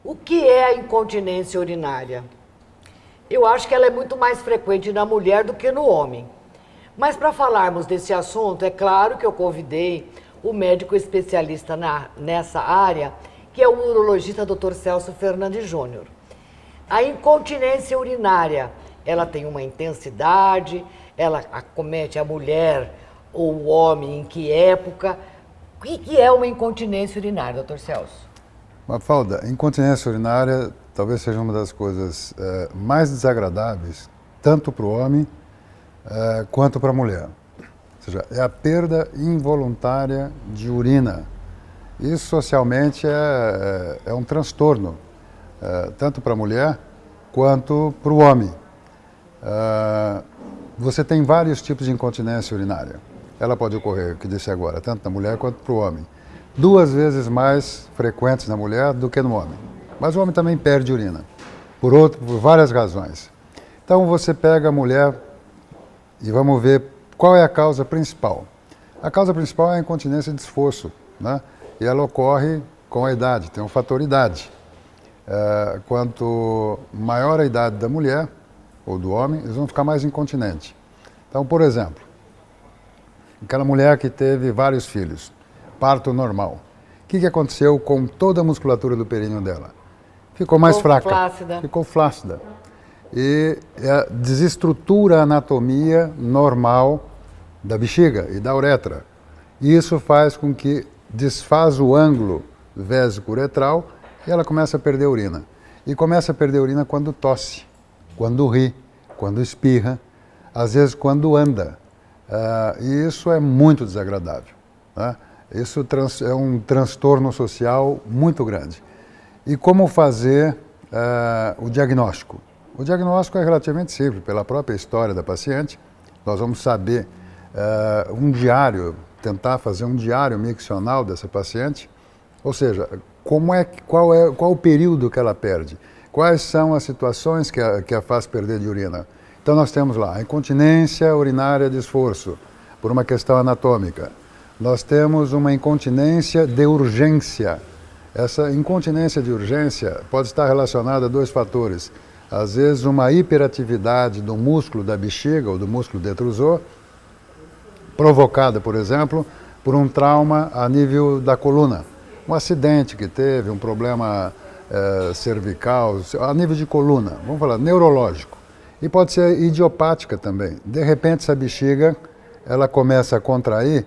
O que é a incontinência urinária? Eu acho que ela é muito mais frequente na mulher do que no homem. Mas para falarmos desse assunto, é claro que eu convidei o médico especialista nessa área, que é o urologista Dr. Celso Fernandes Júnior. A incontinência urinária, ela tem uma intensidade, ela acomete a mulher ou o homem em que época? O que é uma incontinência urinária, Dr. Celso? Mafalda, incontinência urinária talvez seja uma das coisas mais desagradáveis, tanto para o homem quanto para a mulher. Ou seja, é a perda involuntária de urina. Isso socialmente é um transtorno, tanto para a mulher quanto para o homem. Você tem vários tipos de incontinência urinária. Ela pode ocorrer, que disse agora, tanto na mulher quanto para o homem. 2 vezes mais frequentes na mulher do que no homem. Mas o homem também perde urina, por várias razões. Então você pega a mulher e vamos ver qual é a causa principal. A causa principal é a incontinência de esforço, né? E ela ocorre com a idade, tem um fator idade. Quanto maior a idade da mulher ou do homem, eles vão ficar mais incontinentes. Então, por exemplo, aquela mulher que teve vários filhos, parto normal. O que aconteceu com toda a musculatura do períneo dela? Ficou mais fraca. Flácida. Ficou flácida. E desestrutura a anatomia normal da bexiga e da uretra. E isso faz com que desfaz o ângulo vésico-uretral e ela começa a perder urina. E começa a perder urina quando tosse, quando ri, quando espirra, às vezes quando anda. E isso é muito desagradável, né? Isso é um transtorno social muito grande. E como fazer o diagnóstico? O diagnóstico é relativamente simples, pela própria história da paciente. Nós vamos saber um diário, tentar fazer um diário miccional dessa paciente, ou seja, qual o período que ela perde, quais são as situações que a faz perder de urina. Então nós temos lá a incontinência urinária de esforço, por uma questão anatômica. Nós temos uma incontinência de urgência. Essa incontinência de urgência pode estar relacionada a 2 fatores. Às vezes uma hiperatividade do músculo da bexiga ou do músculo detrusor, provocada, por exemplo, por um trauma a nível da coluna. Um acidente que teve, um problema cervical, a nível de coluna, vamos falar, neurológico. E pode ser idiopática também. De repente essa bexiga, ela começa a contrair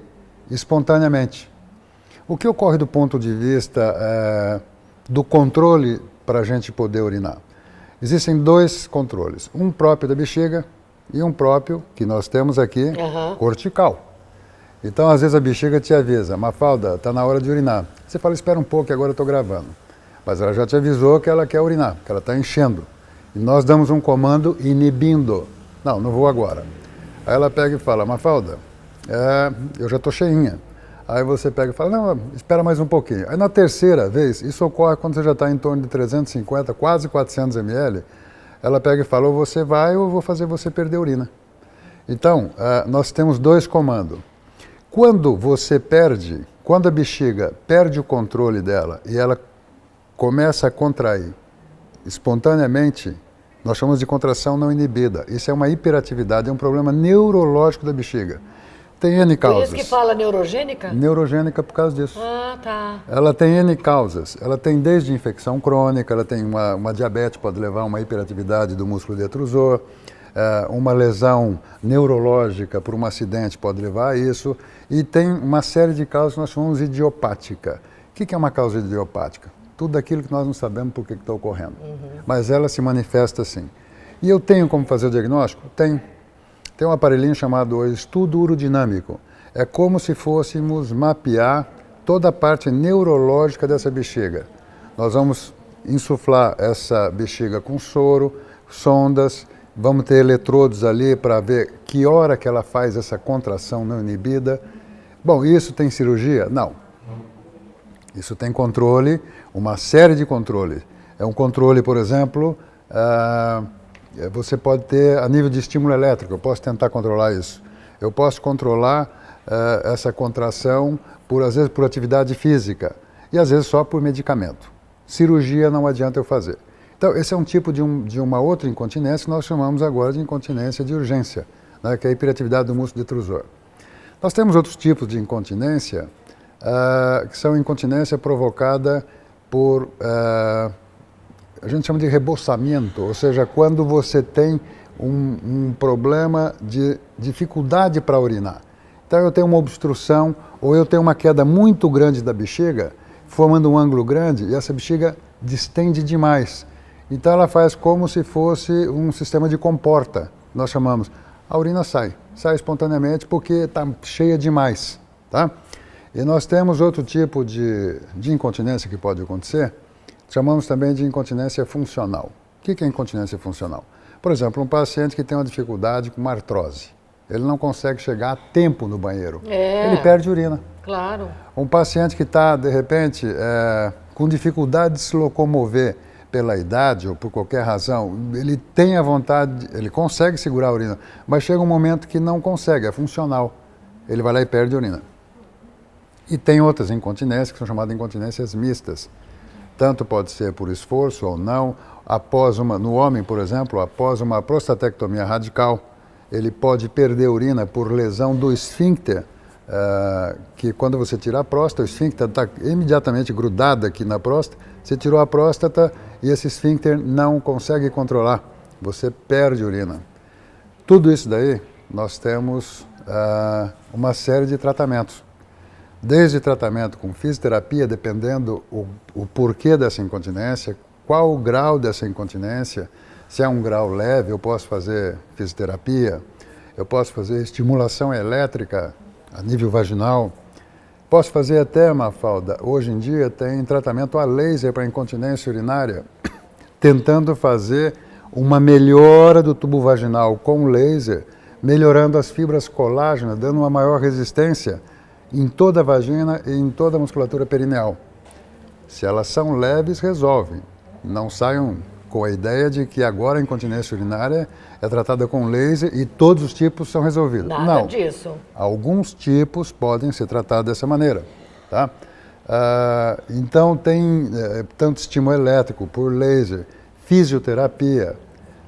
espontaneamente. O que ocorre do ponto de vista do controle para a gente poder urinar? Existem 2 controles, um próprio da bexiga e um próprio, que nós temos aqui, cortical. Então, às vezes a bexiga te avisa, Mafalda, está na hora de urinar. Você fala, espera um pouco que agora eu estou gravando. Mas ela já te avisou que ela quer urinar, que ela está enchendo. E nós damos um comando inibindo. Não vou agora. Aí ela pega e fala, Mafalda, eu já estou cheinha. Aí você pega e fala, não, espera mais um pouquinho. Aí na terceira vez, isso ocorre quando você já está em torno de 350, quase 400 ml, ela pega e fala, ou você vai ou eu vou fazer você perder urina. Então, nós temos 2 comandos. Quando quando a bexiga perde o controle dela e ela começa a contrair espontaneamente, nós chamamos de contração não inibida. Isso é uma hiperatividade, é um problema neurológico da bexiga. Tem N causas. Por isso que fala neurogênica? Neurogênica por causa disso. Tá. Ela tem N causas. Ela tem desde infecção crônica, ela tem uma diabetes, pode levar a uma hiperatividade do músculo detrusor, uma lesão neurológica por um acidente pode levar a isso, e tem uma série de causas que nós chamamos idiopática. O que é uma causa idiopática? Tudo aquilo que nós não sabemos por que está ocorrendo. Mas ela se manifesta assim. E eu tenho como fazer o diagnóstico? Tenho. Tem um aparelhinho chamado estudo urodinâmico. É como se fôssemos mapear toda a parte neurológica dessa bexiga. Nós vamos insuflar essa bexiga com soro, sondas, vamos ter eletrodos ali para ver que hora que ela faz essa contração não inibida. Bom, isso tem cirurgia? Não. Isso tem controle, uma série de controles. É um controle, por exemplo, você pode ter a nível de estímulo elétrico, eu posso tentar controlar isso. Eu posso controlar essa contração, às vezes por atividade física, e às vezes só por medicamento. cirurgia não adianta eu fazer. Então, esse é um tipo de uma outra incontinência que nós chamamos agora de incontinência de urgência, né, que é a hiperatividade do músculo detrusor. Nós temos outros tipos de incontinência, que são incontinência provocada por, a gente chama de rebolsamento, ou seja, quando você tem um problema de dificuldade para urinar. Então eu tenho uma obstrução ou eu tenho uma queda muito grande da bexiga, formando um ângulo grande e essa bexiga distende demais. Então ela faz como se fosse um sistema de comporta, nós chamamos. A urina sai espontaneamente porque está cheia demais, tá? E nós temos outro tipo de incontinência que pode acontecer, chamamos também de incontinência funcional. O que é incontinência funcional? Por exemplo, um paciente que tem uma dificuldade com uma artrose. Ele não consegue chegar a tempo no banheiro. Ele perde urina. Claro. Um paciente que está, de repente, com dificuldade de se locomover pela idade ou por qualquer razão, ele tem a vontade, ele consegue segurar a urina, mas chega um momento que não consegue, é funcional. Ele vai lá e perde urina. E tem outras incontinências que são chamadas incontinências mistas. Tanto pode ser por esforço ou não. No homem, por exemplo, após uma prostatectomia radical, ele pode perder urina por lesão do esfíncter, que quando você tira a próstata, o esfíncter está imediatamente grudado aqui na próstata, você tirou a próstata e esse esfíncter não consegue controlar, você perde urina. Tudo isso daí, nós temos uma série de tratamentos. Desde tratamento com fisioterapia, dependendo o porquê dessa incontinência, qual o grau dessa incontinência, se é um grau leve, eu posso fazer fisioterapia, eu posso fazer estimulação elétrica a nível vaginal, posso fazer até, Mafalda, hoje em dia tem tratamento a laser para incontinência urinária, tentando fazer uma melhora do tubo vaginal com laser, melhorando as fibras colágenas, dando uma maior resistência em toda a vagina e em toda a musculatura perineal. Se elas são leves, resolvem. Não saiam com a ideia de que agora a incontinência urinária é tratada com laser e todos os tipos são resolvidos. Nada disso. Alguns tipos podem ser tratados dessa maneira. Tá? Então tem tanto estímulo elétrico por laser, fisioterapia,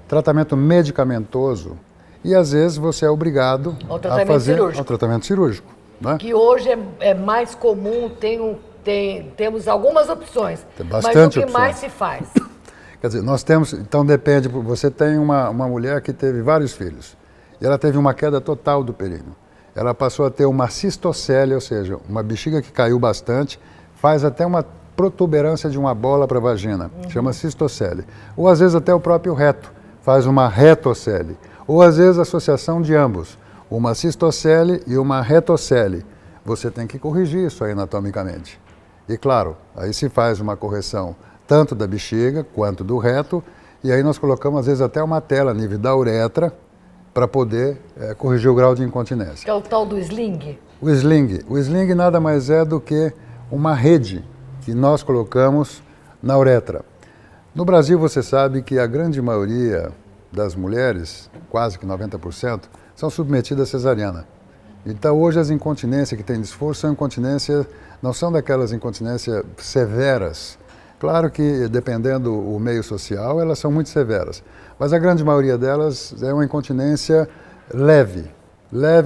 tratamento medicamentoso e às vezes você é obrigado a fazer o tratamento cirúrgico. Né? Que hoje é mais comum, temos algumas opções, tem bastante mas o que opções. mais se faz? Quer dizer, nós temos, então depende, você tem uma mulher que teve vários filhos, e ela teve uma queda total do períneo. Ela passou a ter uma cistocele, ou seja, uma bexiga que caiu bastante, faz até uma protuberância de uma bola para a vagina, chama cistocele. Ou às vezes até o próprio reto, faz uma retocele. Ou às vezes a associação de ambos, uma cistocele e uma retocele. Você tem que corrigir isso aí anatomicamente. E claro, aí se faz uma correção tanto da bexiga quanto do reto, e aí nós colocamos às vezes até uma tela a nível da uretra para poder corrigir o grau de incontinência. Que é o tal do sling? O sling nada mais é do que uma rede que nós colocamos na uretra. No Brasil você sabe que a grande maioria das mulheres, quase que 90%, são submetidas à cesariana. Então hoje as incontinências que têm desforço são incontinências, não são daquelas incontinências severas. Claro que dependendo do meio social elas são muito severas, mas a grande maioria delas é uma incontinência leve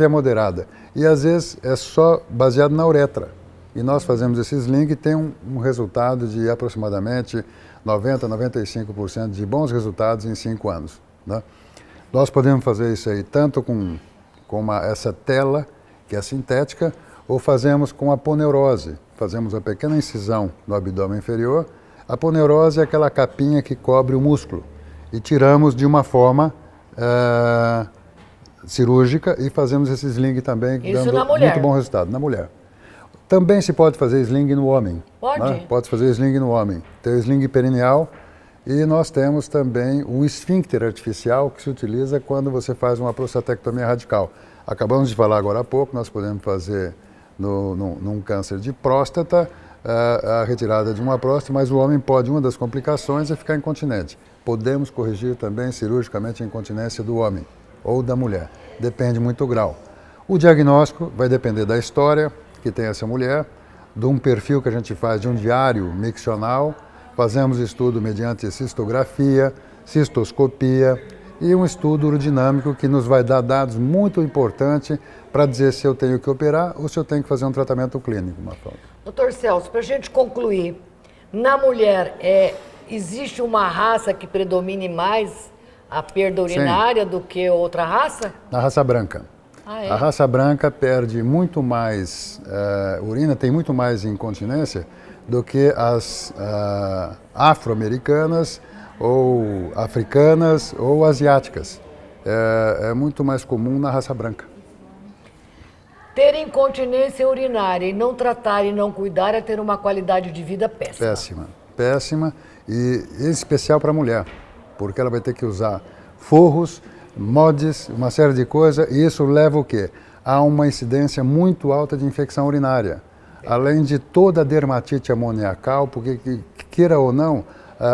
a moderada. E às vezes é só baseado na uretra. E nós fazemos esse sling e tem um resultado de aproximadamente 90% a 95% de bons resultados em 5 anos. Né? Nós podemos fazer isso aí tanto com essa tela, que é sintética, ou fazemos com a aponeurose. Fazemos a pequena incisão no abdômen inferior. A aponeurose é aquela capinha que cobre o músculo. E tiramos de uma forma cirúrgica e fazemos esse sling também, isso dando na mulher. muito bom resultado na mulher. Também se pode fazer sling no homem. Pode? Né? Pode fazer sling no homem. Tem o sling perineal e nós temos também o esfíncter artificial que se utiliza quando você faz uma prostatectomia radical. Acabamos de falar agora há pouco, nós podemos fazer num câncer de próstata a retirada de uma próstata, mas o homem pode, uma das complicações é ficar incontinente. Podemos corrigir também cirurgicamente a incontinência do homem ou da mulher. Depende muito do grau. O diagnóstico vai depender da história que tem essa mulher, de um perfil que a gente faz de um diário miccional, fazemos estudo mediante cistografia, cistoscopia e um estudo urodinâmico que nos vai dar dados muito importantes para dizer se eu tenho que operar ou se eu tenho que fazer um tratamento clínico, Mafalda. Doutor Celso, para a gente concluir, na mulher existe uma raça que predomine mais a perda urinária do que outra raça? Na raça branca. Ah, é? A raça branca perde muito mais urina, tem muito mais incontinência do que as afro-americanas ou africanas ou asiáticas. É muito mais comum na raça branca. Ter incontinência urinária e não tratar e não cuidar é ter uma qualidade de vida péssima. Péssima, péssima e em especial para a mulher, porque ela vai ter que usar forros, mods, uma série de coisas, e isso leva o quê? A uma incidência muito alta de infecção urinária. Além de toda a dermatite amoniacal, porque queira ou não,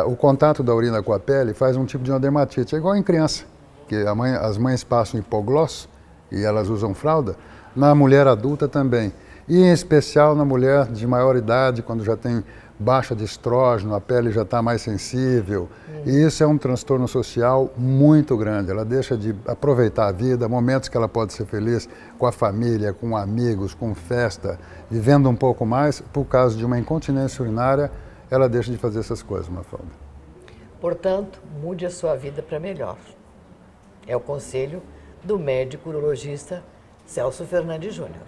o contato da urina com a pele faz um tipo de uma dermatite. É igual em criança, que as mães passam hipoglós e elas usam fralda. Na mulher adulta também. E em especial na mulher de maior idade, quando já tem baixa de estrógeno, a pele já está mais sensível. E isso é um transtorno social muito grande. Ela deixa de aproveitar a vida, momentos que ela pode ser feliz com a família, com amigos, com festa, vivendo um pouco mais. Por causa de uma incontinência urinária, ela deixa de fazer essas coisas, Mafalda. Portanto, mude a sua vida para melhor. É o conselho do médico urologista Celso Fernandes Júnior.